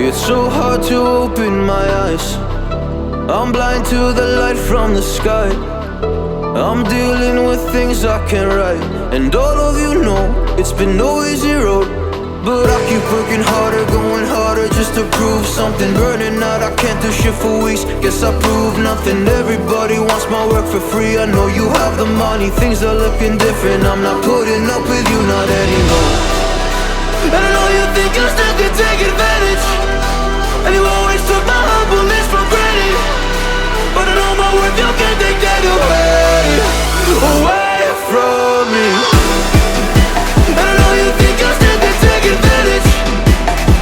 It's so hard to open my eyes. I'm blind to the light from the sky. I'm dealing with things I can't write. And all of you know it's been no easy road, but I keep working harder, going harder just to prove something. Burning out, I can't do shit for weeks. Guess I proved nothing. Everybody wants my work for free. I know you have the money, things are looking different. I'm not putting up with you, not anymore. And I know you think you still can take advantage, and you always took my humbleness for granted. But I know my worth, you can't take that away from me. And I know you think you still can take advantage,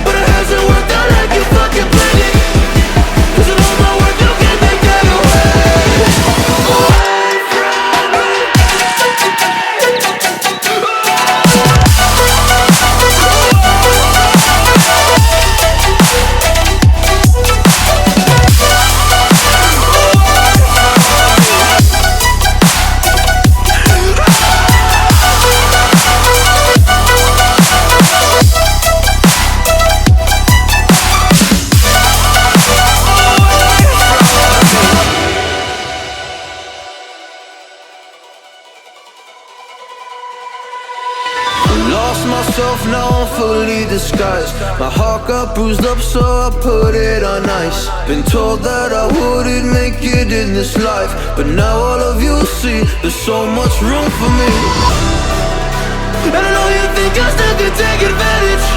but it hasn't worked out like you fucking planned it. 'Cause I know my worth, you can't take that away from me. Lost myself, now I'm fully disguised. My heart got bruised up, so I put it on ice. Been told that I wouldn't make it in this life, but now all of you see there's so much room for me. And I know you think I still can take advantage,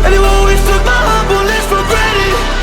and you always took my humbleness for granted.